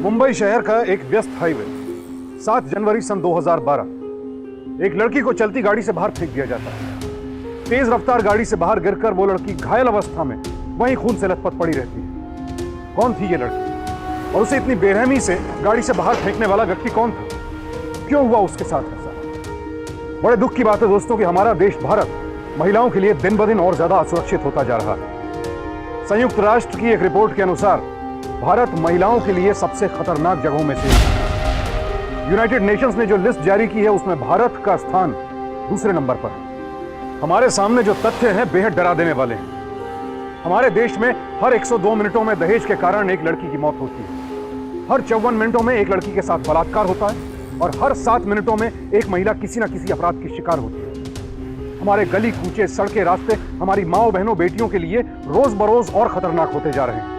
मुंबई शहर का एक व्यस्त हाईवे 7 जनवरी सन 2012। एक लड़की को चलती गाड़ी से बाहर फेंक दिया जाता है। तेज रफ्तार गाड़ी से बाहर गिरकर वो लड़की घायल अवस्था में वहीं खून से लथपथ पड़ी रहती है। कौन थी ये लड़की और उसे इतनी बेरहमी से गाड़ी से बाहर फेंकने वाला व्यक्ति कौन था? क्यों हुआ उसके साथ ऐसा? बड़े दुख की बात है दोस्तों कि हमारा देश भारत महिलाओं के लिए दिन ब दिन और ज्यादा असुरक्षित होता जा रहा है। संयुक्त राष्ट्र की एक रिपोर्ट के अनुसार भारत महिलाओं के लिए सबसे खतरनाक जगहों में से एक है। यूनाइटेड नेशंस ने जो लिस्ट जारी की है उसमें भारत का स्थान दूसरे नंबर पर है। हमारे सामने जो तथ्य हैं बेहद डरा देने वाले हैं। हमारे देश में हर 102 मिनटों में दहेज के कारण एक लड़की की मौत होती है। हर 54 मिनटों में एक लड़की के साथ बलात्कार होता है और हर 7 मिनटों में एक महिला किसी न किसी अपराध की शिकार होती है। हमारे गली कूचे सड़कें रास्ते हमारी माओ बहनों बेटियों के लिए रोज बरोज और खतरनाक होते जा रहे हैं।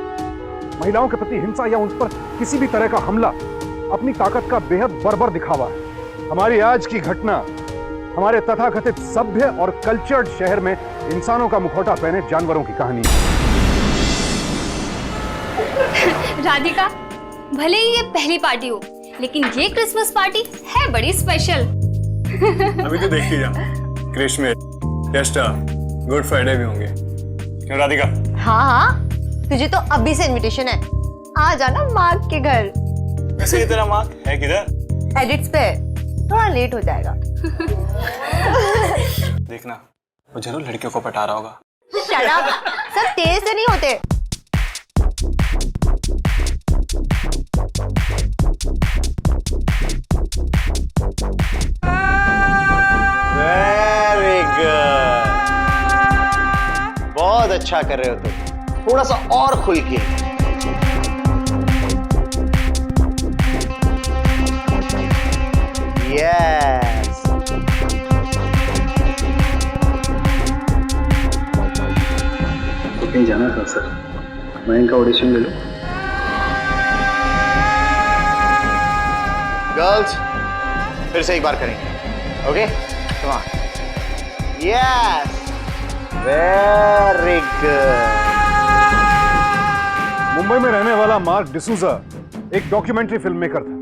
महिलाओं के प्रति हिंसा या उन पर किसी भी तरह का हमला अपनी ताकत का बेहद बर्बर दिखावा है। हमारी आज की घटना हमारे तथाकथित सभ्य और कल्चर्ड शहर में इंसानों का मुखौटा पहने जानवरों की कहानी है। राधिका, भले ही ये पहली पार्टी हो, लेकिन ये क्रिसमस पार्टी है बड़ी स्पेशल। अभी तो देखती जा, क्रिसमस, फिएस्टा, गुड फ्राइडे भी होंगे। क्यों राधिका? हाँ, तुझे तो अभी से इनविटेशन है। आ जाना मार्क के घर। वैसे तेरा मार्क है किधर? एडिट्स पे, थोड़ा लेट हो जाएगा। देखना, वो जरूर लड़कियों को पटा रहा होगा। शट अप, सब तेरे से नहीं होते। वेरी गुड, बहुत अच्छा कर रहे हो तुम। थोड़ा सा और खुल के। यस, तो कहीं जाना था सर, मैं इनका ऑडिशन ले लूं? गर्ल्स फिर से एक बार करेंगे। Okay, come on. Yes, very good. Mumbai में रहने वाला मार्क डिसूजा एक डॉक्यूमेंट्री फिल्म मेकर था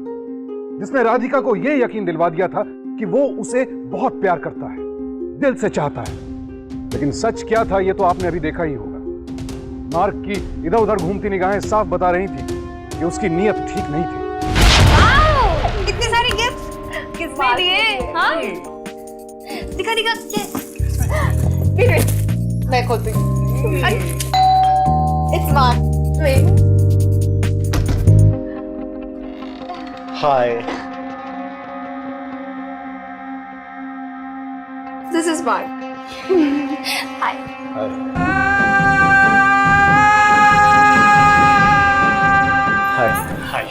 जिसने राधिका को यह यकीन दिलवा दिया था कि वो उसे बहुत प्यार करता है, दिल से चाहता है। लेकिन सच क्या था ये तो आपने अभी देखा ही होगा। मार्क की इधर उधर घूमती निगाहें साफ बता रही थी कि उसकी नीयत ठीक नहीं थी। इतने सारे गिफ्ट किसने दिए? हाँ, दिखा दिखा। ये मैं खोलती हूँ। It's mark. Hi, this is mark. Hi. Hi. Hi.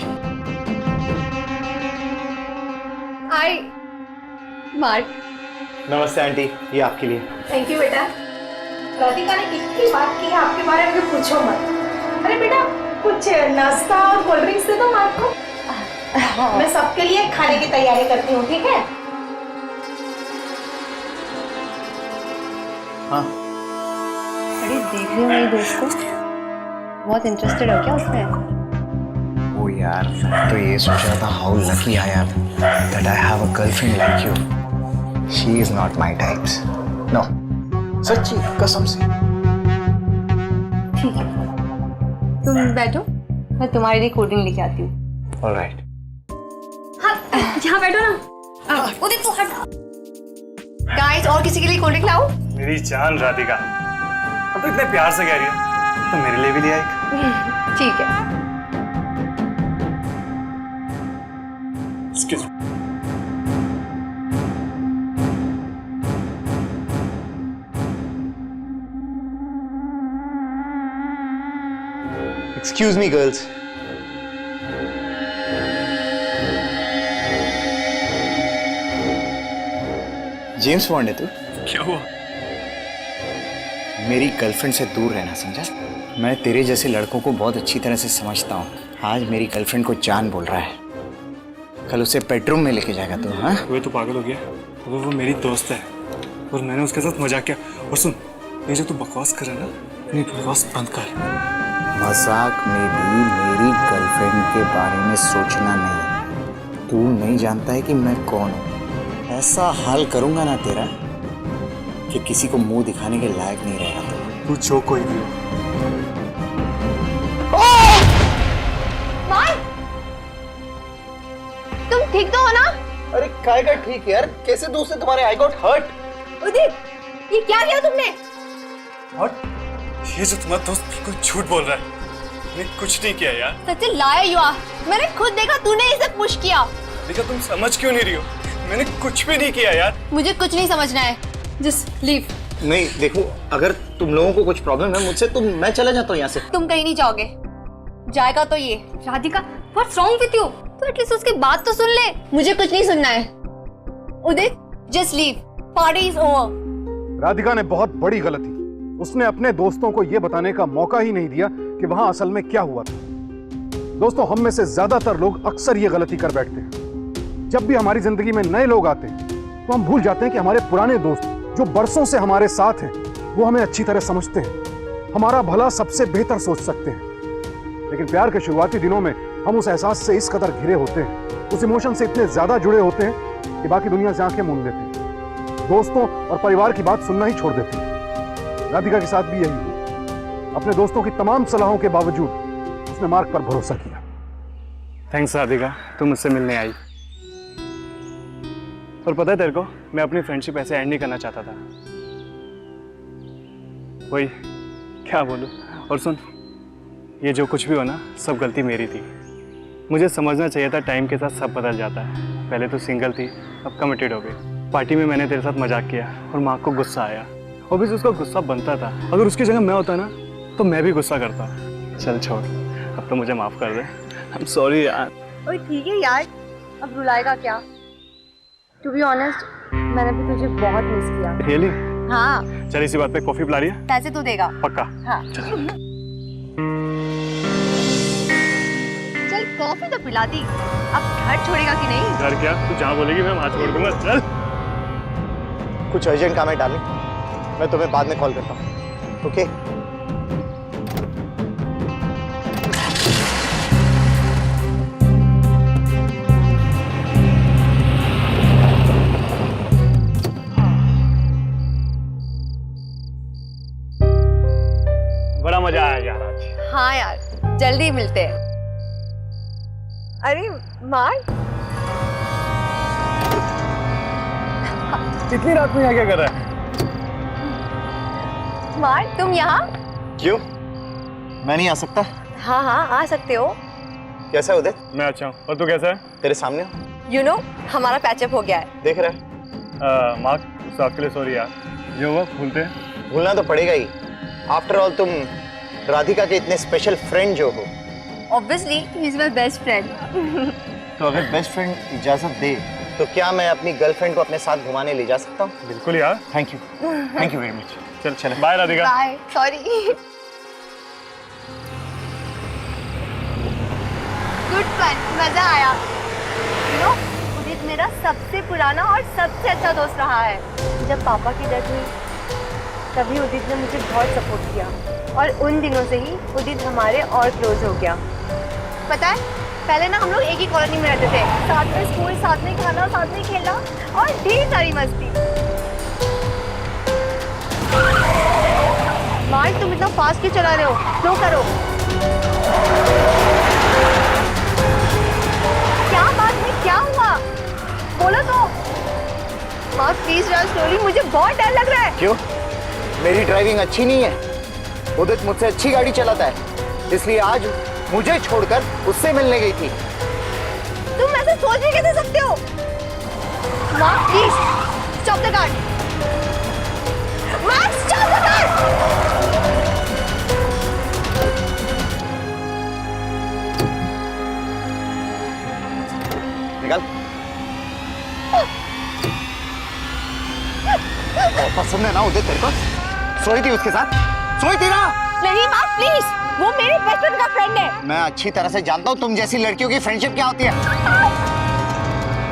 Hi mark. नमस्ते आंटी, ये आपके लिए। थैंक यू बेटा। राधिका ने इतनी बात की है आपके बारे में, पूछो मत। अरे बेटा, कुछ नाश्ता और कोल्ड ड्रिंक्स दे दो मार्क को। मैं सबके लिए खाने की तैयारी करती हूँ, ठीक है? हाँ, अरे देख रही हो मेरी दोस्त को? बहुत इंटरेस्टेड हो क्या उसमें? ओ यार, मैं तो ये सोच रहा था how lucky I am that I have a girlfriend like you. She is not my types. No, सच्ची कसम से। ठीक है, तुम बैठो, मैं तुम्हारे लिए कोल्ड ड्रिंक लेके आती हूँ। ऑलराइट। हाँ, यहाँ बैठो ना। उदित तू हट। गाइस, और किसी के लिए कोल्ड ड्रिंक लाऊं? मेरी जान राधिका, अब तो इतने प्यार से कह रही है तो मेरे लिए भी लिया एक। ठीक है। Excuse me. Excuse me, girls. James bond है तू? क्या हुआ? मेरी गर्लफ्रेंड से दूर रहना, समझा? मैं तेरे जैसे लड़कों को बहुत अच्छी तरह से समझता हूँ। आज मेरी गर्लफ्रेंड को जान बोल रहा है, कल उसे बेडरूम में लेके जाएगा तू। हाँ, वो तो पागल हो गया। वो मेरी दोस्त है और मैंने उसके साथ मजाक किया। और सुन, ये जो तू बकवास कर रहा है ना, अपनी बकवास बंद कर। मजाक में भी मेरी गर्लफ्रेंड के बारे में सोचना नहीं। तू नहीं जानता है कि मैं कौन हूं। ऐसा हाल करूंगा ना तेरा कि किसी को मुंह दिखाने के लायक नहीं रहेगा। तू जो कोई भी हो। तुम ठीक तो हो ना? अरे काय का ठीक यार, कैसे दूसरे तुम्हारे आई गॉट हर्ट। उदित ये क्या किया तुमने? ये जो तुम्हारा दोस्त बिल्कुल झूठ बोल रहा है। मैंने कुछ नहीं किया यार। सच्चे लाया यू आर। मैंने खुद देखा तूने इसे पुश किया। देखा तुम समझ क्यों नहीं रही हो? मैंने कुछ भी नहीं किया यार। मुझे कुछ नहीं समझना है, जस्ट लीव। नहीं देखो, अगर तुम लोगों को कुछ प्रॉब्लम है मुझसे तो मैं चला जाता हूँ यहाँ से। तुम कहीं नहीं जाओगे, जाएगा तो ये। Radhika, what's wrong with you? तो एटलीस्ट उसकी बात तो सुन ले। मुझे कुछ नहीं सुनना है। Udit just leave, party is over. Radhika ने बहुत बड़ी गलती। उसने अपने दोस्तों को यह बताने का मौका ही नहीं दिया कि वहां असल में क्या हुआ था। दोस्तों, हम में से ज्यादातर लोग अक्सर ये गलती कर बैठते हैं। जब भी हमारी जिंदगी में नए लोग आते हैं तो हम भूल जाते हैं कि हमारे पुराने दोस्त जो बरसों से हमारे साथ हैं वो हमें अच्छी तरह समझते हैं, हमारा भला सबसे बेहतर सोच सकते हैं। लेकिन प्यार के शुरुआती दिनों में हम उस एहसास से इस कदर घिरे होते हैं, उस इमोशन से इतने ज्यादा जुड़े होते हैं कि बाकी दुनिया से आंखें मूंद देते हैं, दोस्तों और परिवार की बात सुनना ही छोड़ देते हैं। राधिका के साथ भी यही हुआ। अपने दोस्तों की तमाम सलाहों के बावजूद उसने मार्क पर भरोसा किया। थैंक्स राधिका, तुम मुझसे मिलने आई। और पता है तेरे को, मैं अपनी फ्रेंडशिप ऐसे एंड नहीं करना चाहता था। वही क्या बोलूं। और सुन, ये जो कुछ भी हो ना, सब गलती मेरी थी। मुझे समझना चाहिए था टाइम के साथ सब बदल जाता है। पहले तो सिंगल थी, अब कमिटेड हो गई। पार्टी में मैंने तेरे साथ मजाक किया और माँ को गुस्सा आया। ऑब्वियसली उसका गुस्सा बनता था। अगर उसकी जगह मैं होता ना तो मैं भी गुस्सा करता। चल छोड़, अब तो मुझे माफ कर दे। आई एम सॉरी यार। ओए ठीक है यार, अब रुलाएगा क्या? टू बी ऑनेस्ट, मैंने भी तुझे बहुत मिस किया। रियली? हाँ। चल इसी बात पे कॉफी पिला रही है? पैसे तू देगा? पक्का? हाँ। चल कॉफी तो पिला दी, अब घर छोड़ेगा कि नहीं? घर क्या, तू जहाँ बोलेगी मैं वहाँ छोड़ दूंगा। चल। कुछ अर्जेंट काम है डार्लिंग, मैं तुम्हें बाद में कॉल करता हूँ। ओके? बड़ा मजा आया यार आज। हाँ यार, जल्दी मिलते हैं। अरे मार्क, इतनी रात में यहाँ क्या कर रहा है? मार्क तुम यहाँ? क्यों, मैं नहीं आ सकता? हाँ हाँ आ सकते हो। कैसा है उदय? मैं अच्छा हूँ, और तू कैसा है? तेरे सामने हो। यू नो हमारा पैचअप हो गया है। देख रहा है? मार्क, साथ के लिए सॉरी यार। जो हुआ भूलते हैं। भूलना तो पड़ेगा ही। आफ्टर ऑल तुम राधिका के इतने स्पेशल फ्रेंड जो हो। Obviously he is my best friend. तो अगर बेस्ट फ्रेंड इजाजत दे तो क्या मैं अपनी गर्लफ्रेंड को अपने साथ घुमाने ले जा सकता हूँ? बिल्कुल यार। Thank you very much. चल चल, bye Radhika. Bye. Sorry. Good fun, मजा आया। यू नो उदित मेरा सबसे पुराना और सबसे अच्छा दोस्त रहा है। जब पापा की डेथ हुई तभी उदित ने मुझे बहुत सपोर्ट किया और उन दिनों से ही उदित हमारे और क्लोज हो गया। पता है, पहले ना हम लोग एक ही कॉलोनी में रहते थे, साथ में स्कूल, साथ में खाना, साथ में खेलना और ढेर सारी मस्ती। मार्क तुम इतना फास्ट क्यों चला रहे हो? स्लो करो। क्या बात है, क्या हुआ? बोलो तो। मार्क प्लीज ड्राइव स्लोली, मुझे बहुत डर लग रहा है। क्यों? मेरी ड्राइविंग अच्छी नहीं है? उदित मुझसे अच्छी गाड़ी चलाता है, इसलिए आज मुझे छोड़कर उससे मिलने गई थी। तुम ऐसे सोच भी कैसे सकते हो? Mark please stop the car. Mark stop the car. निकल। पसंद है ना उदित तेरे को? सोई थी उसके साथ? सोई थी ना? नहीं मार्क प्लीज, वो मेरे बेस्ट फ्रेंड का फ्रेंड है। मैं अच्छी तरह से जानता हूँ तुम जैसी लड़कियों की फ्रेंडशिप क्या होती है।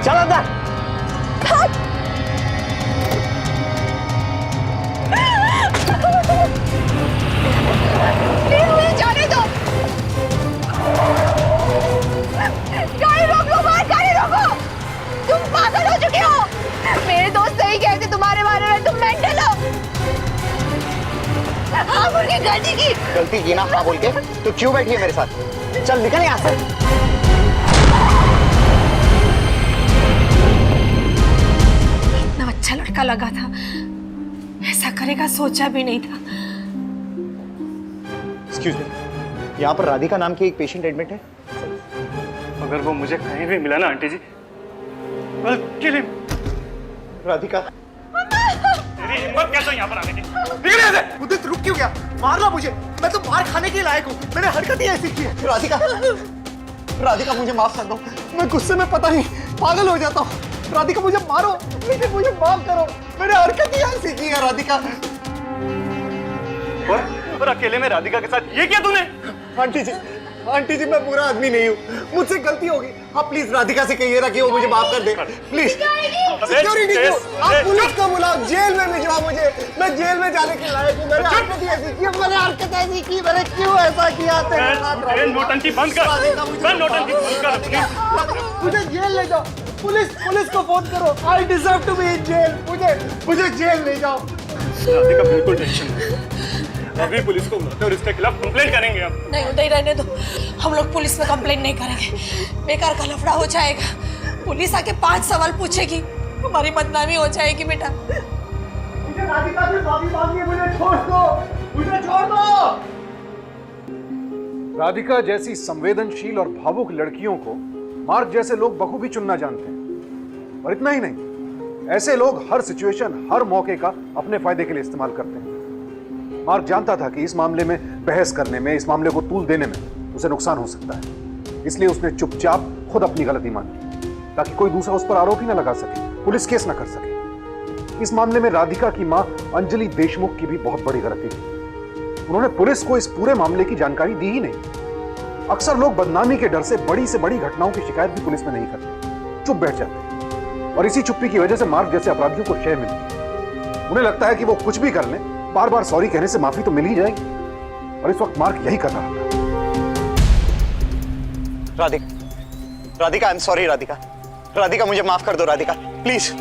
चल अंदर। प्लीज मुझे जाने दो। हाँ बोल के गलती की। गलती की ना हाँ बोल के, तो क्यों बैठी है मेरे साथ? चल निकल यहाँ से। इतना अच्छा लड़का लगा था, ऐसा करेगा सोचा भी नहीं था। एक्सक्यूज मी, यहाँ पर राधिका नाम की एक पेशेंट एडमिट है। अगर वो मुझे कहीं भी मिला ना आंटी जी, well, kill him। राधिका, तेरी हिम्मत कैसे यहाँ पर आने की? निकल यहाँ से। उदित रुक क्यों गया? मारना मुझे, मैं तो मार खाने के लायक हूँ, मैंने हरकत ही ऐसी की है। राधिका, राधिका मुझे माफ कर दो, मैं गुस्से में पता नहीं पागल हो जाता हूँ। राधिका मुझे मारो, लेकिन मुझे माफ करो, मैंने हरकत ही ऐसी की है। राधिका, और अकेले में राधिका के साथ ये क्या तूने? आंटी जी मैं बुरा आदमी नहीं हूँ, मुझसे गलती होगी। आप प्लीज राधिका से कहिए ना कि वो मुझे माफ कर दे, प्लीज। सिक्योरिटी को आप पुलिस को बुलाओ, जेल में भिजवाओ मुझे, मैं जेल में जाने के लायक हूँ। मैंने हरकत ऐसी की, मैंने क्यों ऐसा किया? नोटंकी बंद कर, नोटंकी बंद कर। मुझे जेल ले जाओ, पुलिस को फोन करो। I deserve to be in jail, मुझे जेल ले जाओ। राधिका बिल्कुल टेंशन नहीं, अभी पुलिस को बुलाते और इसके खिलाफ कंप्लेंट करेंगे आप। नहीं उदय, रहने दो, हम लोग पुलिस में कंप्लेंट नहीं करेंगे, बेकार का लफड़ा हो जाएगा। पुलिस आके 5 सवाल पूछेगी, हमारी बदनामी हो जाएगी बेटा। मुझे राधिका से माफी मांगनी है, मुझे छोड़ दो। राधिका जैसी संवेदनशील और भावुक लड़कियों को मार्क जैसे लोग बखूबी चुनना जानते हैं। और इतना ही नहीं, ऐसे लोग हर सिचुएशन, हर मौके का अपने फायदे के लिए इस्तेमाल करते हैं। मार्क जानता था कि इस मामले में बहस करने में, इस मामले को तूल देने में उसे नुकसान हो सकता है, इसलिए उसने चुपचाप खुद अपनी गलती मानी, ताकि कोई दूसरा उस पर आरोप ही ना लगा सके, पुलिस केस ना कर सके। इस मामले में राधिका की मां अंजलि देशमुख की भी बहुत बड़ी गलती थी। उन्होंने पुलिस को इस पूरे मामले की जानकारी दी ही नहीं। अक्सर लोग बदनामी के डर से बड़ी घटनाओं की शिकायत भी पुलिस में नहीं करते, चुप बैठ जाते, और इसी चुप्पी की वजह से मार्क जैसे अपराधियों को शय मिलती। उन्हें लगता है कि वो कुछ भी कर लें, बार बार सॉरी कहने से माफी तो मिल ही जाएगी, और इस वक्त मार्क यही कर रहा था। Radhika, I am sorry. Radhika मुझे माफ कर दो। राधिका प्लीज।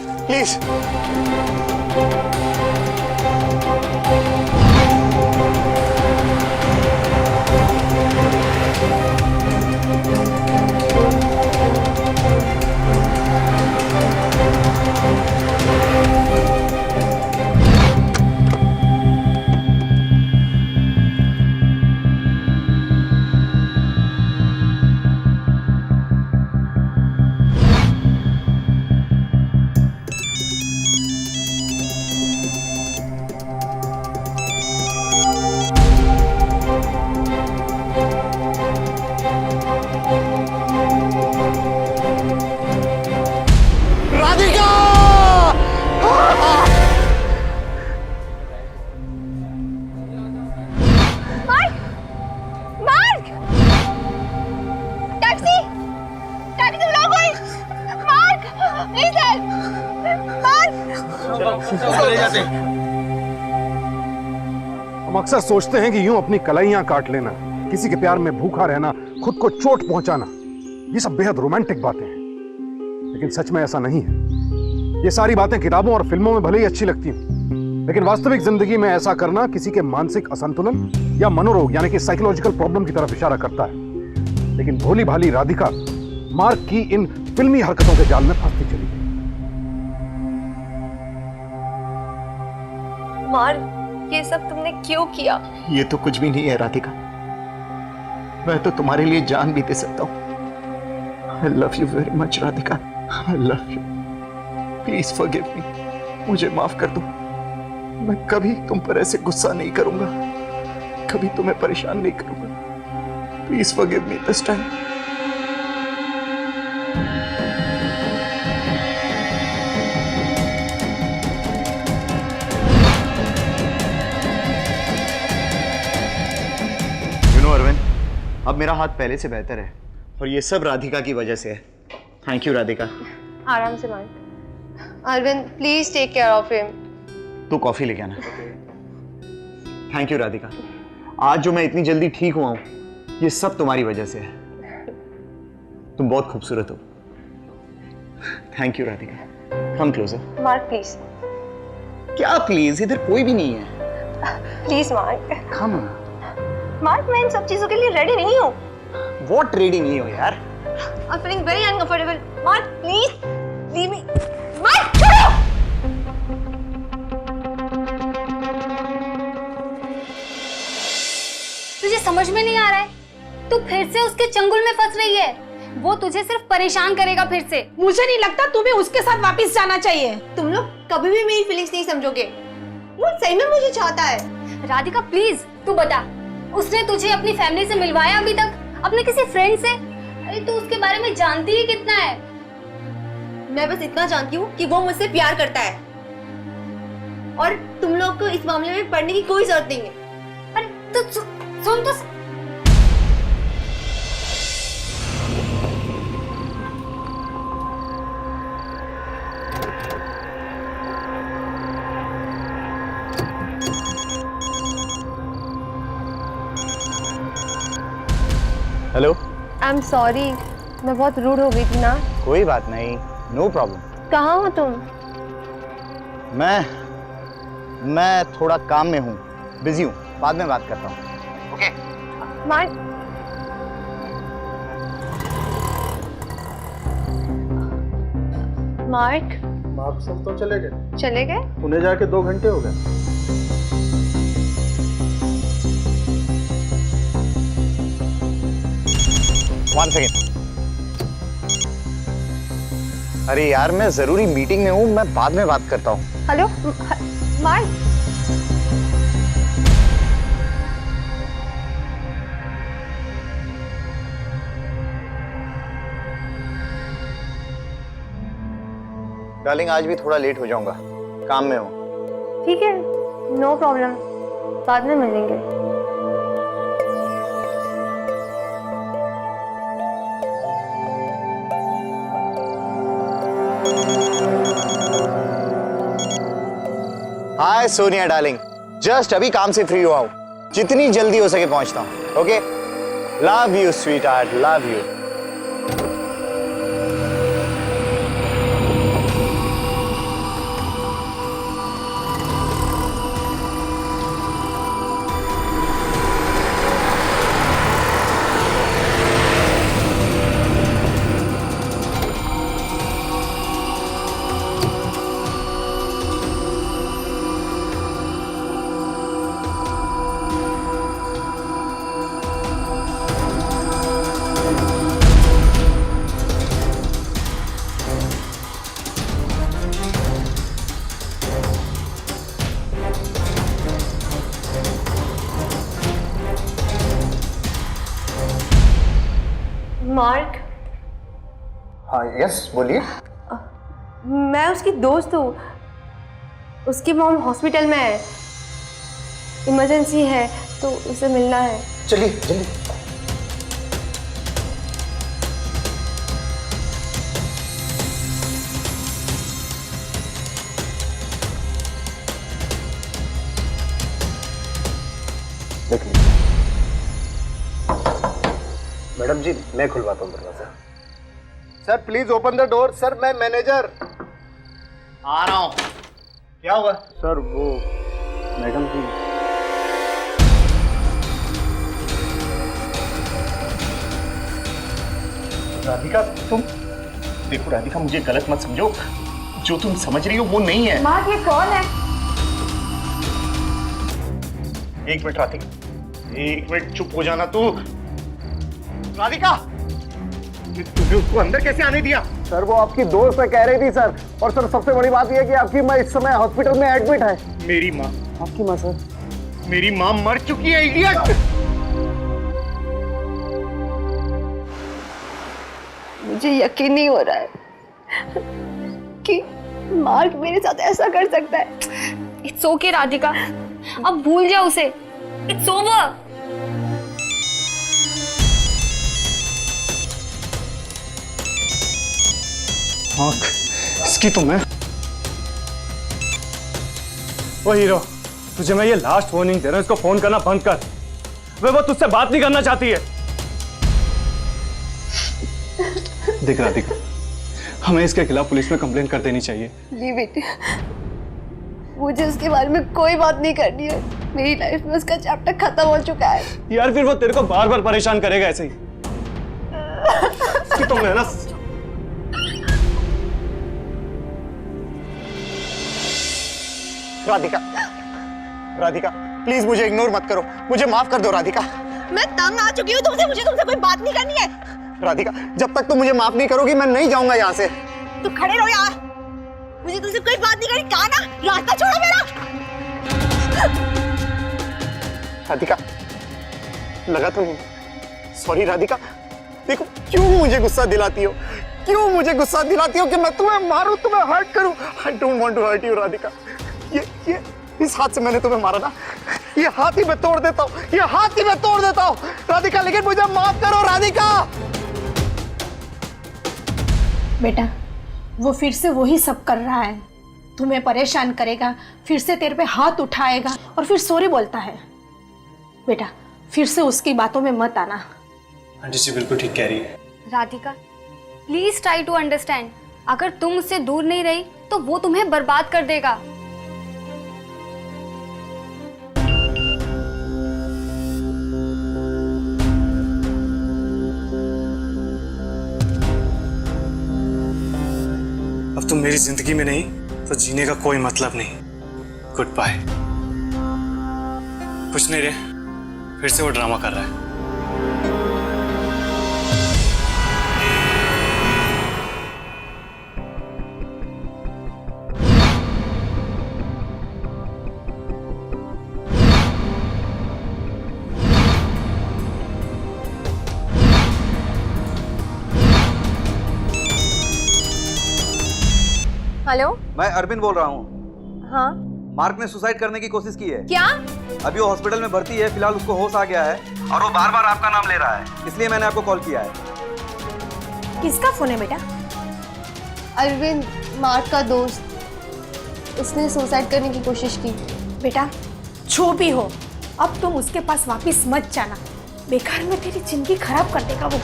हम अक्सर सोचते हैं कि यूं अपनी कलाइयां काट लेना, किसी के प्यार में भूखा रहना, खुद को चोट पहुंचाना, ये सब बेहद रोमांटिक बातें हैं, लेकिन सच में ऐसा नहीं है। ये सारी बातें किताबों और फिल्मों में भले ही अच्छी लगती हैं, लेकिन वास्तविक जिंदगी में ऐसा करना किसी के मानसिक असंतुलन या मनोरोग यानी कि साइकोलॉजिकल प्रॉब्लम की तरफ इशारा करता है। लेकिन भोली भाली राधिका मार्क की इन फिल्मी हरकतों के जाल में फंसती चली गई। मार्क, ये सब तुमने क्यों किया? ये तो कुछ भी नहीं है राधिका, मैं तो तुम्हारे लिए जान भी दे सकता हूँ। I love you very much Radhika, I love you. Please forgive me. मुझे माफ कर दो। मैं कभी तुम पर ऐसे गुस्सा नहीं करूंगा, कभी तुम्हें परेशान नहीं करूंगा। Please forgive me this time. Arvind, अब मेरा हाथ पहले से बेहतर है और ये सब राधिका की वजह से है। Thank you Radhika. आराम से Mark. Arvind please take care of him. तू कॉफी लेके आना। थैंक यू राधिका, आज जो मैं इतनी जल्दी ठीक हुआ हूं, ये सब तुम्हारी वजह से है। तुम बहुत खूबसूरत हो। Thank you Radhika. Come closer. Mark please. क्या प्लीज? इधर कोई भी नहीं है। Please mark. कम मार्क, मैं इन सब चीजों के लिए रेडी नहीं हूँ। व्हाट रेडी नहीं हो यार? I am feeling very uncomfortable. Mark please leave me. Mark छोड़ो। तुझे समझ में नहीं आ रहा है? तू फिर से उसके चंगुल में फंस रही है। वो तुझे सिर्फ परेशान करेगा फिर से। मुझे नहीं लगता तुम्हें उसके साथ वापस जाना चाहिए। तुम लोग कभी भी मेरी फीलिंग्स नहीं समझोगे। वो सही में मुझे चाहता है। राधिका प्लीज तू बता, उसने तुझे अपनी फैमिली से मिलवाया अभी तक? अपने किसी फ्रेंड से? अरे तू उसके बारे में जानती ही कितना है? मैं बस इतना जानती हूँ कि वो मुझसे प्यार करता है और तुम लोग को इस मामले में पढ़ने की कोई जरूरत नहीं है। अरे तू सुन तो। हेलो। आई एम सॉरी, मैं बहुत रूड हो गई थी ना। कोई बात नहीं, नो प्रॉब्लम। कहाँ हो तुम? मैं थोड़ा काम में हूँ, बिजी हूँ, बाद में बात करता हूँ। ओके। मार्क, आप सब तो चले गए? चले गए? पुणे जाके 2 घंटे हो गए। One second. अरे यार, मैं जरूरी मीटिंग में हूँ, मैं बाद में बात करता हूँ। Hello mark. डार्लिंग, आज भी थोड़ा लेट हो जाऊंगा, काम में हूँ। ठीक है, नो प्रॉब्लम, बाद में मिलेंगे। हाय सोनिया डार्लिंग, जस्ट अभी काम से फ्री हुआ हूँ, जितनी जल्दी हो सके पहुंचता हूँ। Okay, love you sweet heart, love you. Mark, हाँ यस बोलिए। मैं उसकी दोस्त हूँ। उसकी मॉम हॉस्पिटल में है, इमरजेंसी है, तो उसे मिलना है। चलिए जल्दी। देख लीजिए। मैडम जी, मैं खुलवाता हूँ दरवाजा। Sir please open the door. Sir मैं मैनेजर आ रहा हूँ। क्या हुआ? सर वो मैडम जी। राधिका, तुम देखो राधिका, मुझे गलत मत समझो, जो तुम समझ रही हो वो नहीं है। मार्क, ये कौन है? एक मिनट राधिका, एक मिनट चुप हो जाना तू। राधिका, तुमने उसको अंदर कैसे आने दिया? सर वो आपकी दोस्त है, कह रही थी सर। और सर सबसे बड़ी बात यह है कि आपकी माँ इस समय हॉस्पिटल में एडमिट है। मेरी माँ? आपकी माँ सर? मेरी माँ मर चुकी है, इडियट। मुझे यकीन नहीं हो रहा है कि मार्क मेरे साथ ऐसा कर सकता है। इट्स ओके राधिका, अब भूल जा उसे। It's over. आँख इसकी तो मैं। ओ हीरो, तुझे मैं ये लास्ट वार्निंग दे रहा हूं, इसको फोन करना बंद कर। वो तुझसे बात नहीं करना चाहती है। देख राधिका, हमें इसके खिलाफ पुलिस में कंप्लेंट कर देनी चाहिए। लीव इट, मुझे उसके बारे में कोई बात नहीं करनी है। मेरी लाइफ में उसका चैप्टर खत्म हो चुका है। यार फिर वो तेरे को बार बार परेशान करेगा ऐसे ही कि तुम है ना। राधिका, राधिका प्लीज मुझे इग्नोर मत करो, मुझे माफ कर दो राधिका। मैं तंग आ चुकी हूँ तुमसे, मुझे तुमसे कोई बात नहीं करनी है। राधिका जब तक तुम मुझे माफ नहीं करोगी मैं नहीं जाऊंगा यहाँ से। तू खड़े रहो यार, मुझे तुमसे कोई बात नहीं करनी, कहा ना, रास्ता छोड़ो मेरा। राधिका लगा तो नहीं? सॉरी राधिका। देखो क्यों मुझे गुस्सा दिलाती हो, क्यों मुझे गुस्सा दिलाती हो कि मैं तुम्हें मारूं, तुम्हें हर्ट करूं। I don't want to hurt you Radhika. ये इस हाथ से मैंने तुम्हें मारा ना, ये हाथ ही मैं तोड़ देता हूँ, ये हाथ ही मैं तोड़ देता हूँ राधिका, लेकिन मुझे माफ करो राधिका। बेटा वो फिर से वही सब कर रहा है, तुम्हें परेशान करेगा, फिर से तेरे पे हाथ उठाएगा और फिर सॉरी बोलता है। बेटा फिर से उसकी बातों में मत आना। आंटी जी बिल्कुल ठीक कह रही है। Radhika please try to understand. अगर तुम उससे दूर नहीं रही तो वो तुम्हें बर्बाद कर देगा। अब तुम मेरी जिंदगी में नहीं तो जीने का कोई मतलब नहीं। Goodbye. कुछ नहीं रे, फिर से वो ड्रामा कर रहा है। हेलो, मैं अरविंद बोल रहा हूँ। हाँ मार्क ने सुसाइड करने की कोशिश की है। क्या? अभी वो हॉस्पिटल में भर्ती है, फिलहाल उसको होश आ गया है और वो बार बार आपका नाम ले रहा है, इसलिए मैंने आपको कॉल किया है। किसका फोन है बेटा? अरविंद, मार्क का दोस्त, उसने सुसाइड करने की कोशिश की। बेटा जो भी हो अब तुम उसके पास वापस मत जाना, बेकार में तेरी जिंदगी खराब कर देगा वो।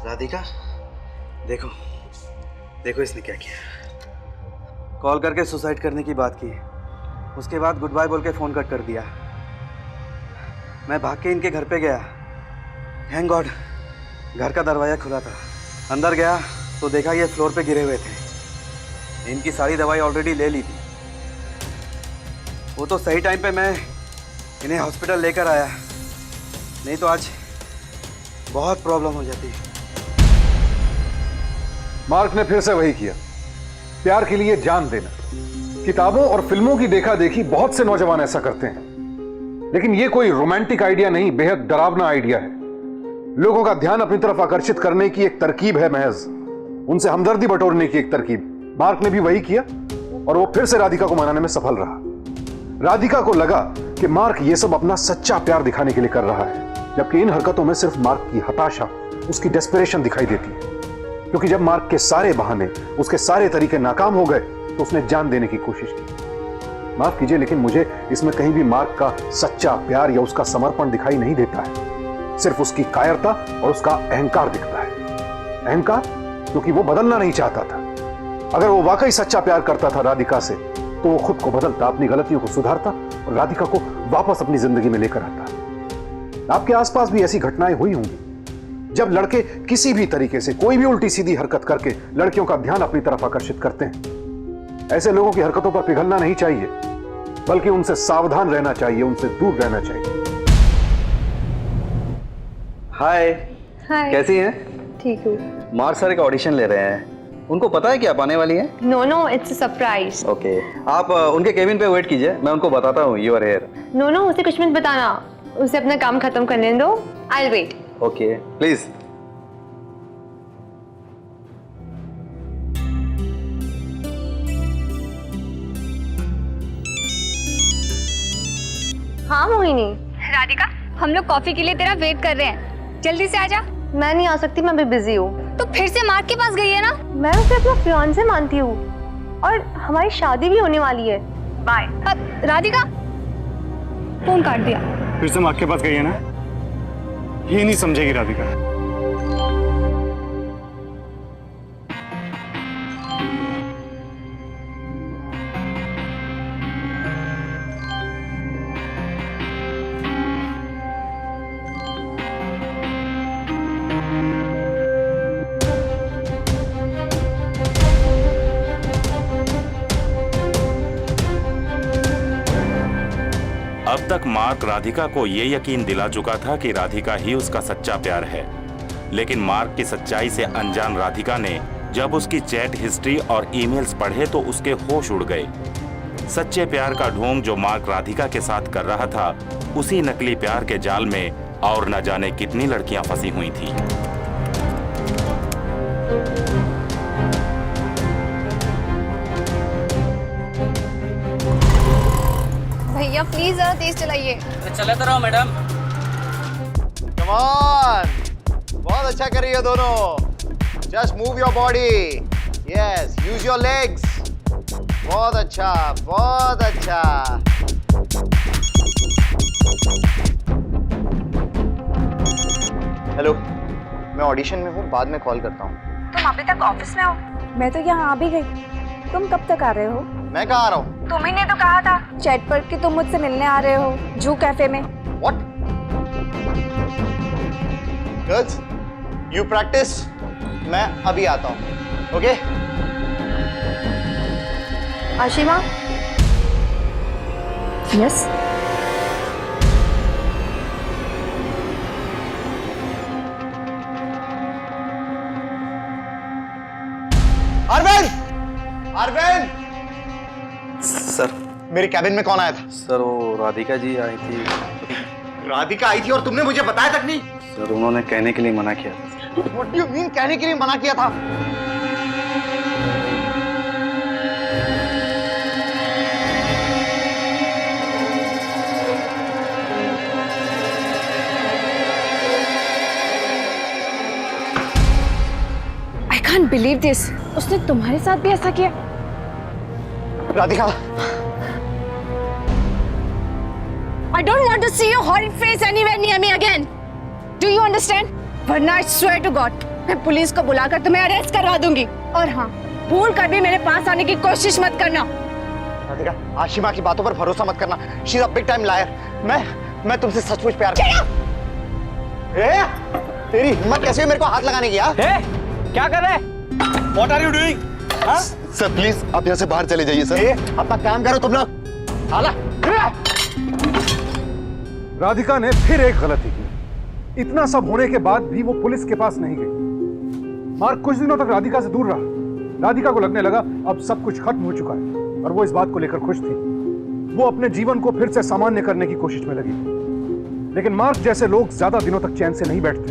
राधिका देखो देखो इसने क्या किया। कॉल करके सुसाइड करने की बात की, उसके बाद गुड बाय बोल के फोन कट कर दिया। मैं भाग के इनके घर पे गया, थैंक गॉड घर का दरवाजा खुला था। अंदर गया तो देखा ये फ्लोर पे गिरे हुए थे। इनकी सारी दवाई ऑलरेडी ले ली थी। वो तो सही टाइम पे मैं इन्हें हॉस्पिटल लेकर आया, नहीं तो आज बहुत प्रॉब्लम हो जाती। मार्क ने फिर से वही किया, प्यार के लिए जान देना। किताबों और फिल्मों की देखा देखी बहुत से नौजवान ऐसा करते हैं, लेकिन यह कोई रोमांटिक आइडिया नहीं, बेहद डरावना आइडिया है। लोगों का ध्यान अपनी तरफ आकर्षित करने की एक तरकीब है, महज उनसे हमदर्दी बटोरने की एक तरकीब। मार्क ने भी वही किया और वो फिर से राधिका को मनाने में सफल रहा। राधिका को लगा कि मार्क ये सब अपना सच्चा प्यार दिखाने के लिए कर रहा है, जबकि इन हरकतों में सिर्फ मार्क की हताशा, उसकी डेस्परेशन दिखाई देती है। क्योंकि जब मार्क के सारे बहाने, उसके सारे तरीके नाकाम हो गए तो उसने जान देने की कोशिश की। माफ कीजिए, लेकिन मुझे इसमें कहीं भी मार्क का सच्चा प्यार या उसका समर्पण दिखाई नहीं देता है। सिर्फ उसकी कायरता और उसका अहंकार दिखता है। अहंकार क्योंकि वो बदलना नहीं चाहता था। अगर वो वाकई सच्चा प्यार करता था राधिका से तो वो खुद को बदलता, अपनी गलतियों को सुधारता और राधिका को वापस अपनी जिंदगी में लेकर आता। आपके आसपास भी ऐसी घटनाएं हुई होंगी जब लड़के किसी भी तरीके से कोई भी उल्टी सीधी हरकत करके लड़कियों का ध्यान अपनी तरफ आकर्षित करते हैं। ऐसे लोगों की हरकतों पर पिघलना नहीं चाहिए, बल्कि उनसे सावधान रहना चाहिए, उनसे दूर रहना चाहिए। हाय, कैसी हैं? ठीक हूँ। मार्क सर का ऑडिशन ले रहे हैं, उनको पता है कि आप आने वाली हैं? No no, it's a surprise. Okay, आप उनके केबिन पे वेट कीजिए, मैं उनको बताता हूँ you are here. No no, उसे कुछ मत बताना, उसे अपना काम खत्म करने दो। I will wait. Okay please. हाँ मोहिनी। राधिका हम लोग कॉफी के लिए तेरा वेट कर रहे हैं, जल्दी से आजा। मैं नहीं आ सकती, मैं अभी बिजी हूँ। तो फिर से मार्क के पास गई है ना? मैं उसे अपना फियांसे मानती हूँ और हमारी शादी भी होने वाली है। बाय। राधिका फोन काट दिया। फिर से मार्क के पास गई है ना? ये नहीं समझेगी राधिका। अब तक मार्क राधिका को ये यकीन दिला चुका था कि राधिका ही उसका सच्चा प्यार है, लेकिन मार्क की सच्चाई से अनजान राधिका ने जब उसकी चैट हिस्ट्री और ईमेल्स पढ़े तो उसके होश उड़ गए। सच्चे प्यार का ढोंग जो मार्क राधिका के साथ कर रहा था, उसी नकली प्यार के जाल में और न जाने कितनी लड़कियां फंसी हुई थी। भैया प्लीज जरा तेज चलाइए। चला तो रहो मैडम। कम ऑन, बहुत अच्छा कर रही हो दोनों। Just move your body, yes, use your legs. बहुत अच्छा, बहुत अच्छा। हेलो, मैं ऑडिशन में हूँ, बाद में कॉल करता हूँ। तुम अभी तक ऑफिस में हो? मैं तो यहाँ आ भी गई। तुम कब तक आ रहे हो? मैं कहाँ आ रहा हूँ? तुम ही ने तो कहा था चैट पर कि तुम मुझसे मिलने आ रहे हो जू कैफे में। What? Girls, you practice. मैं अभी आता हूँ, okay? Ashima, yes. Arvind! Arvind! Sir मेरे कैबिन में कौन आया था? सर वो राधिका जी आई थी। राधिका आई थी और तुमने मुझे बताया तक नहीं? सर उन्होंने कहने के लिए मना किया था। What do you mean कहने के लिए मना किया था? I can't believe this. उसने तुम्हारे साथ भी ऐसा किया? Radhika, I don't want to see your horrid face anywhere near me again. Do you understand? वरना I swear to God, मैं पुलिस को बुलाकर तुम्हें अरेस्ट करवा दूंगी। और हाँ, भूल कर भी मेरे पास आने की कोशिश मत करना। राधिका, आशिमा की बातों पर भरोसा मत करना। She's a big time liar. मैं तुमसे सचमुच प्यार करता हूँ। तेरी हिम्मत कैसे हुई मेरे को हाथ लगाने की? क्या कर रहे? What are you doing? Sir please आप यहाँ से बाहर चले जाइए सर। अपना काम करो तुम लोग। आला। राधिका ने फिर एक गलती की। इतना सब होने के बाद भी वो पुलिस के पास नहीं गई। मार्क कुछ दिनों तक राधिका से दूर रहा। राधिका को लगने लगा अब सब कुछ खत्म हो चुका है और वो इस बात को लेकर खुश थी। वो अपने जीवन को फिर से सामान्य करने की कोशिश में लगी। लेकिन मार्क जैसे लोग ज्यादा दिनों तक चैन से नहीं बैठते।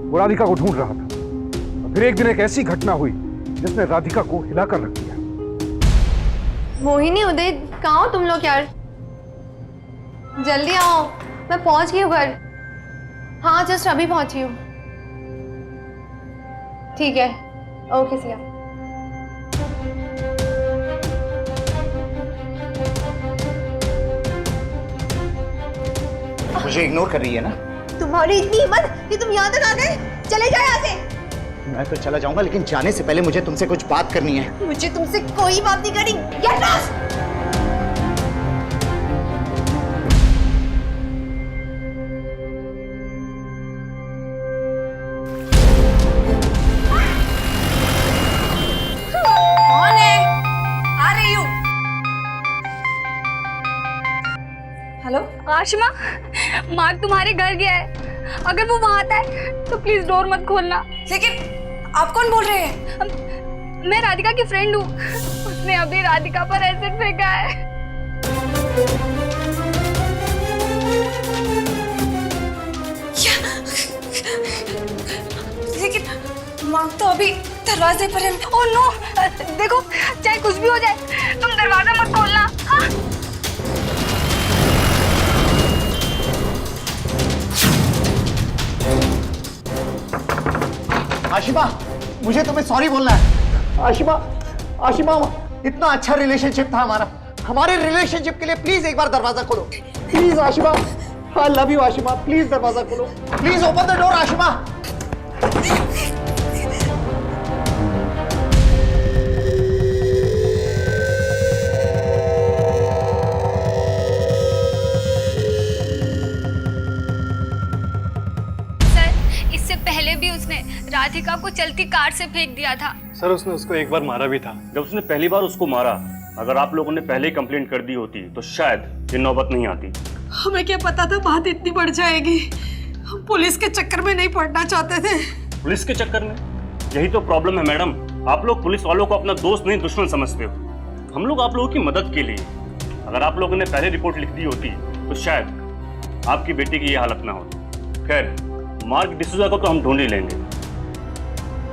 वो राधिका को ढूंढ रहा था। फिर एक दिन एक ऐसी घटना हुई जिसने राधिका को हिलाकर रख दिया। मोहिनी, उदित, कहाँ हो तुम लोग यार? जल्दी आओ, मैं पहुंच गई हूँ घर। हाँ, जस्ट अभी पहुंची हूँ। ठीक है, ओके सिया। मुझे इग्नोर कर रही है ना? तुम्हारी इतनी हिम्मत कि तुम यहाँ तक आ गए? चले जाओ यहाँ से। मैं तो चला जाऊंगा, लेकिन जाने से पहले मुझे तुमसे कुछ बात करनी है। मुझे तुमसे कोई बात नहीं करनी। Get lost. कौन है? आ रही हूँ। हेलो? आशिमा, मार्क तुम्हारे घर गया है। अगर वो वहां आता है तो प्लीज डोर मत खोलना। लेकिन आप कौन बोल रहे हैं? मैं राधिका की फ्रेंड हूँ। उसने अभी राधिका पर एसिड फेंका है। क्या? लेकिन मार्क तो अभी दरवाजे पर है। ओह नो, देखो चाहे कुछ भी हो जाए तुम दरवाजा मत खोलना। हाँ? आशिमा, मुझे तुम्हें सॉरी बोलना है। आशिमा, आशिमा, इतना अच्छा रिलेशनशिप था हमारा। हमारे रिलेशनशिप के लिए प्लीज एक बार दरवाजा खोलो। Please Ashima, I love you Ashima, please दरवाजा खोलो। Please open the door Ashima. पहले भी उसने राधिका को चलती कार से फेंक दिया था। सर उसने उसको एक बार मारा भी था। जब उसने पहली बार उसको मारा, अगर आप लोगों ने पहले ही कंप्लेंट कर दी होती तो शायद ये नौबत नहीं आती। हमें क्या पता था बात इतनी बढ़ जाएगी। हम पुलिस के चक्कर में नहीं पड़ना चाहते थे। पुलिस के चक्कर में? यही तो प्रॉब्लम है मैडम, आप लोग पुलिस वालों को अपना दोस्त नहीं दुश्मन समझते हो। हम लोग आप लोगों की मदद के लिए, अगर आप लोगों ने पहले रिपोर्ट लिख दी होती तो शायद आपकी बेटी की ये हालत ना होती। खैर, मार्क डिसूजा को तो हम ढूंढ ही लेंगे।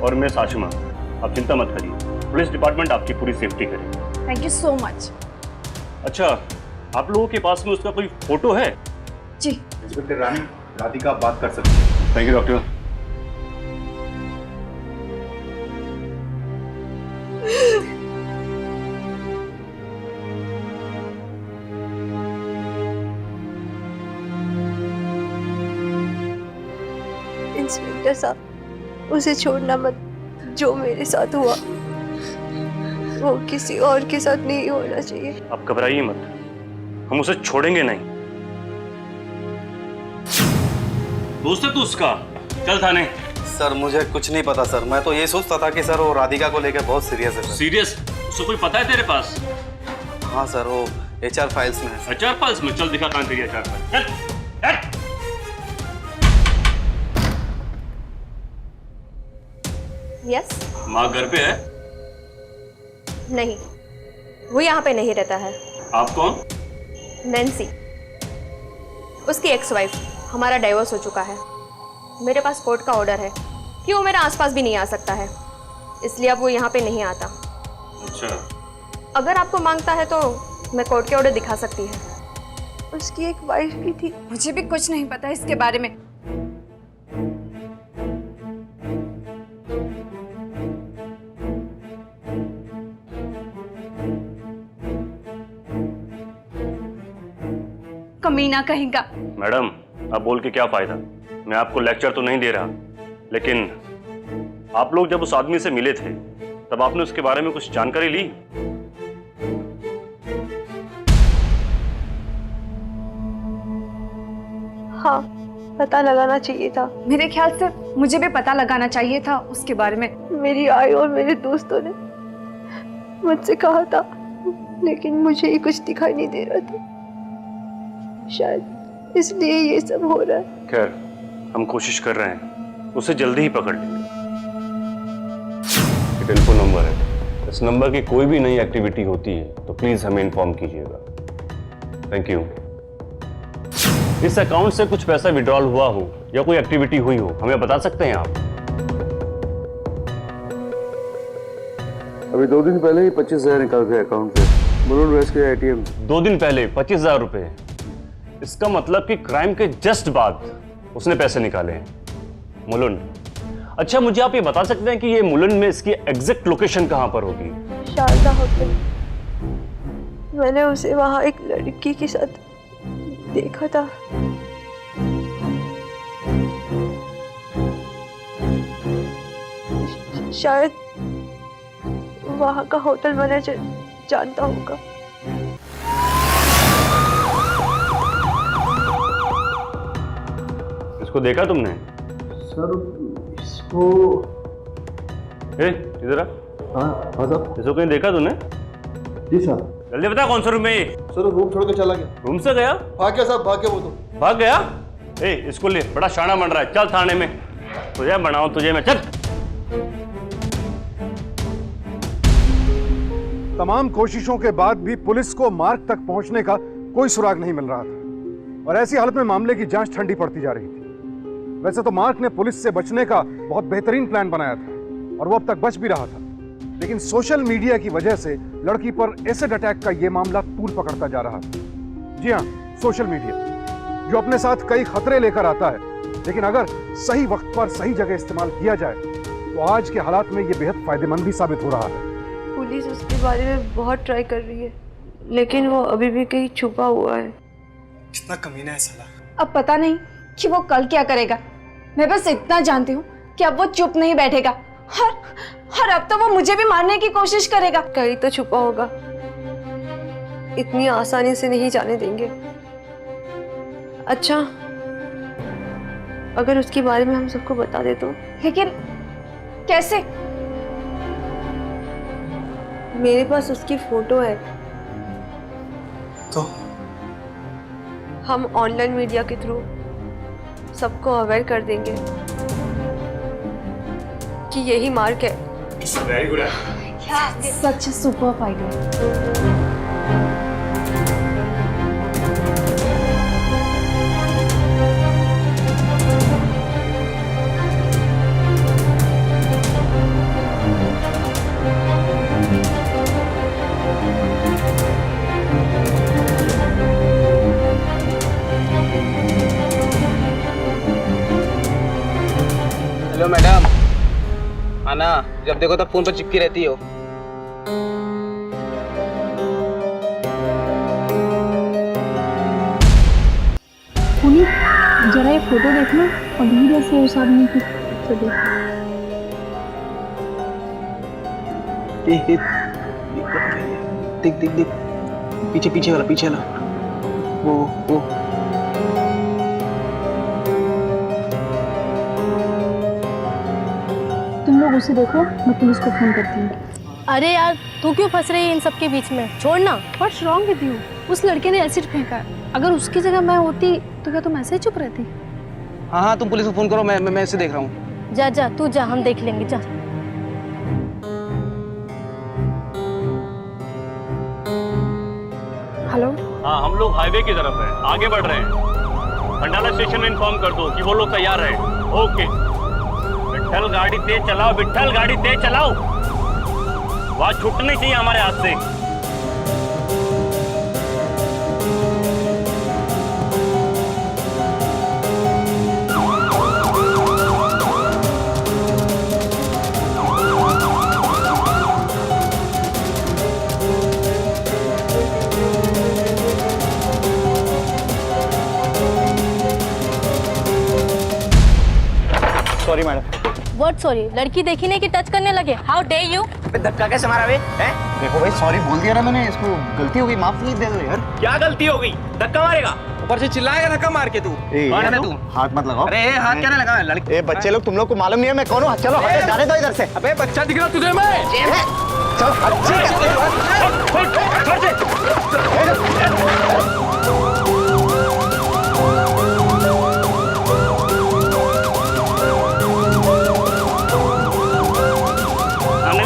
और मिस आशिमा, आप चिंता मत करिए, पुलिस डिपार्टमेंट आपकी पूरी सेफ्टी करेगी। Thank you so much. अच्छा, आप लोगों के पास में उसका कोई फोटो है? जी। इंस्पेक्टर रानी, राधिका आप बात कर सकते हैं। Thank you doctor. इंस्पेक्टर साहब, उसे छोड़ना मत। जो मेरे साथ हुआ वो किसी और के साथ नहीं होना चाहिए। आप घबराइए मत, हम उसे छोड़ेंगे नहीं। दोस्त है तू उसका, चल थाने। सर मुझे कुछ नहीं पता सर, मैं तो ये सोचता था कि सर वो राधिका को लेकर बहुत सीरियस है सर। सीरियस? उसको कोई पता है तेरे पास? हाँ सर, वो HR फाइल्स में है। HR फाइल्स में? चल दिखा कहाँ तेरी HR फाइल, चल चल। यस? माँ घर पे है? नहीं, वो यहाँ पे नहीं रहता है। आप कौन? नैन्सी, उसकी एक्स वाइफ। हमारा डाइवोर्स हो चुका है। मेरे पास कोर्ट का ऑर्डर है कि वो मेरे आसपास भी नहीं आ सकता है, इसलिए अब वो यहाँ पे नहीं आता। अच्छा। अगर आपको मांगता है तो मैं कोर्ट के ऑर्डर दिखा सकती है। उसकी एक वाइफ भी थी। मुझे भी कुछ नहीं पता इसके बारे में। कमीना कहेगा। मैडम, अब बोल के क्या फायदा? मैं आपको लेक्चर तो नहीं दे रहा, लेकिन आप लोग जब उस आदमी से मिले थे तब आपने उसके बारे में कुछ जानकारी ली? हाँ, पता लगाना चाहिए था। मेरे ख्याल से मुझे भी पता लगाना चाहिए था उसके बारे में। मेरी आई और मेरे दोस्तों ने मुझसे कहा था, लेकिन मुझे ही कुछ दिखाई नहीं दे रहा था। शायद इसलिए ये सब हो रहा है। खैर, हम कोशिश कर रहे हैं, उसे जल्दी ही पकड़ लेंगे। ये टेलीफोन नंबर है, इस नंबर की कोई भी नई एक्टिविटी होती है तो प्लीज हमें इन्फॉर्म कीजिएगा। Thank you. इस अकाउंट से कुछ पैसा विड्रॉल हुआ हो या कोई एक्टिविटी हुई हो, हमें बता सकते हैं आप? अभी 2 दिन पहले ही 25,000 निकाल गए अकाउंट से, मुलुंड वेस्ट के ATM। 2 दिन पहले 25,000 रुपए? इसका मतलब कि क्राइम के जस्ट बाद उसने पैसे निकाले हैं। मुलुंड? अच्छा, मुझे आप ये बता सकते हैं कि ये मुलुंड में इसकी एग्जैक्ट लोकेशन कहां पर होगी? शारदा होटल। मैंने उसे वहां एक लड़की के साथ देखा था। शायद वहां का होटल मैनेजर जानता होगा। इसको देखा तुमने? सर इसको इधर आ। हाँ साहब। इसको कहीं देखा तूने? जी सर। जल्दी बता, कौन सा रूम है ये? सर रूम छोड़ के चला गया। रूम से गया? भाग गया साहब, भाग गया वो तो। भाग गया? इसको ले, बड़ा शाना बन रहा है, चल थाने में। तुझे बनाऊं तुझे मैं, चल। तमाम कोशिशों के बाद भी पुलिस को मार्ग तक पहुंचने का कोई सुराग नहीं मिल रहा था और ऐसी हालत में मामले की जांच ठंडी पड़ती जा रही थी। वैसे तो मार्क ने पुलिस से बचने का बहुत बेहतरीन प्लान बनाया था और वो अब तक बच भी रहा था, लेकिन सोशल मीडिया की वजह से लड़की पर एसिड अटैक का ये मामला तूल पकड़ता जा रहा था। जी हाँ, सोशल मीडिया जो अपने साथ कई खतरे लेकर आता है, लेकिन अगर सही वक्त पर सही जगह इस्तेमाल किया जाए तो आज के हालात में ये बेहद फायदेमंद भी साबित हो रहा है। पुलिस उसके बारे में बहुत ट्राई कर रही है, लेकिन वो अभी भी कहीं छुपा हुआ है। कितना कमीना है साला। अब पता नहीं कि वो कल क्या करेगा। मैं बस इतना जानती हूँ कि अब वो चुप नहीं बैठेगा। हर अब तो वो मुझे भी मारने की कोशिश करेगा। कहीं तो छुपा होगा, इतनी आसानी से नहीं जाने देंगे। अच्छा, अगर उसके बारे में हम सबको बता दे तो? लेकिन कैसे? मेरे पास उसकी फोटो है। हम ऑनलाइन मीडिया के थ्रू सबको अवेयर कर देंगे कि यही मार्क है। Very good. Such super idea. Hello madam, आना जब देखो तब फोन पर चिपकी रहती हो। पुनीत, जरा ये फोटो देखना और धीरे से उस आदमी की तो देख देख देख, पीछे पीछे वाला वो तुम लोग उसे देखो, मैं पुलिस को फोन करती हूँ। अरे यार, तू क्यों फंस रही है इन सब के बीच में? छोड़ना। What's wrong with you? उस लड़के ने एसिड फेंका है। अगर उसकी जगह मैं होती तो क्या तुम ऐसे ही चुप रहती? हाँ, तुम पुलिस को फोन करो, मैं इसे देख रहा हूँ। जा जा, तू जा, हम देख लेंगे, जा। हेलो। हाँ, हम लोग हाईवे की तरफ है, आगे बढ़ रहे हैं। भंडारा स्टेशन में इन्फॉर्म कर दो कि वो लोग तैयार है। ओके। विट्ठल गाड़ी तेज चलाओ, विट्ठल गाड़ी तेज चलाओ। वहाँ छूटनी चाहिए हमारे हाथ से। Sorry madam. What sorry? लड़की देखी नहीं कि टच करने लगे? How day you? धक्का कैसे मारा बे? देखो भाई, सॉरी बोल दिया ना मैंने, इसको गलती हो गई, माफ नहीं दे दो यार। क्या गलती हो गई? धक्का मारेगा? ऊपर से चिल्लाएगा धक्का मार के तू। कौन है तू? हाथ मत लगाओ। अरे हाथ क्या लगा? लड़की। बच्चे लोग, तुम लोग को मालूम नहीं है मैं कौन हूँ? चलो जाने दो इधर से। अबे बच्चा दिख रहा तुझे मैं?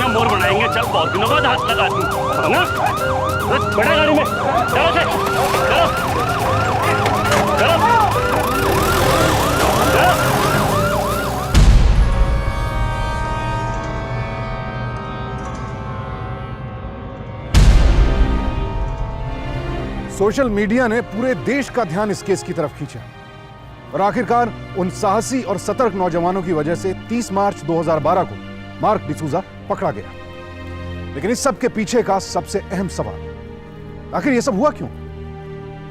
मोर बनाएंगे। चल, बहुत दिनों बाद हाथ लगा तू ना। बड़ा गाड़ी में चलो से, चलो चलो चलो। सोशल मीडिया ने पूरे देश का ध्यान इस केस की तरफ खींचा और आखिरकार उन साहसी और सतर्क नौजवानों की वजह से 30 मार्च 2012 को मार्क डिसूजा पकड़ा गया। लेकिन इस सब के पीछे का सबसे अहम सवाल, आखिर यह सब हुआ क्यों?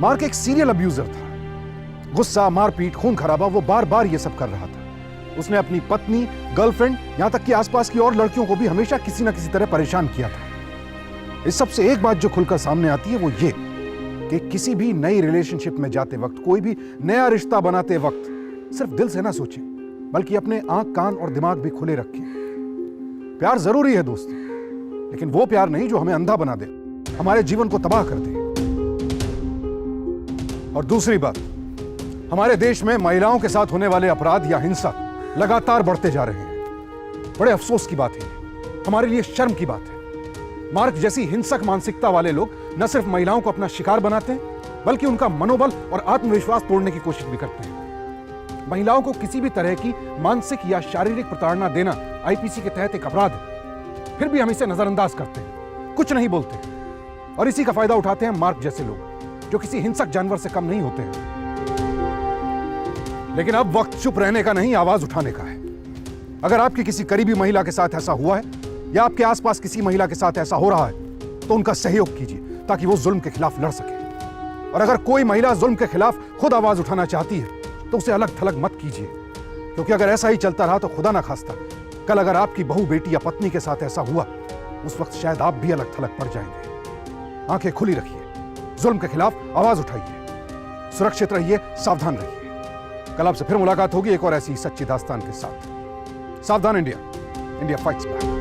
मार्क एक सीरियल अब्यूजर था। गुस्सा, मारपीट, खून खराबा, वो बार बार यह सब कर रहा था। उसने अपनी पत्नी, गर्लफ्रेंड, यहां तक कि आसपास की और लड़कियों को भी हमेशा किसी ना किसी तरह परेशान किया था। इस सबसे एक बात जो खुलकर सामने आती है वो ये कि किसी भी नई रिलेशनशिप में जाते वक्त, कोई भी नया रिश्ता बनाते वक्त सिर्फ दिल से ना सोचें, बल्कि अपने आंख, कान और दिमाग भी खुले रखें। प्यार जरूरी है दोस्तों, लेकिन वो प्यार नहीं जो हमें अंधा बना दे, हमारे जीवन को तबाह कर दे। और दूसरी बात, हमारे देश में महिलाओं के साथ होने वाले अपराध या हिंसा लगातार बढ़ते जा रहे हैं। बड़े अफसोस की बात है, हमारे लिए शर्म की बात है। मार्क जैसी हिंसक मानसिकता वाले लोग न सिर्फ महिलाओं को अपना शिकार बनाते हैं, बल्कि उनका मनोबल और आत्मविश्वास तोड़ने की कोशिश भी करते हैं। महिलाओं को किसी भी तरह की मानसिक या शारीरिक प्रताड़ना देना आईपीसी के तहत एक अपराध है। फिर भी हम इसे नजरअंदाज करते हैं, कुछ नहीं बोलते, और इसी का फायदा उठाते हैं मार्क जैसे लोग, जो किसी हिंसक जानवर से कम नहीं होते हैं। लेकिन अब वक्त चुप रहने का नहीं, आवाज उठाने का है। अगर आपकी किसी करीबी महिला के साथ ऐसा हुआ है या आपके आसपास किसी महिला के साथ ऐसा हो रहा है, तो उनका सहयोग कीजिए ताकि वो जुल्म के खिलाफ लड़ सके। और अगर कोई महिला जुल्म के खिलाफ खुद आवाज उठाना चाहती है तो उसे अलग थलग मत कीजिए, क्योंकि अगर ऐसा ही चलता रहा तो खुदा ना खास्ता कल अगर आपकी बहू, बेटी या पत्नी के साथ ऐसा हुआ, उस वक्त शायद आप भी अलग थलग पड़ जाएंगे। आंखें खुली रखिए, जुल्म के खिलाफ आवाज उठाइए, सुरक्षित रहिए, सावधान रहिए। कल आपसे फिर मुलाकात होगी एक और ऐसी सच्ची दास्तान के साथ। सावधान इंडिया, इंडिया फाइट्स बैक।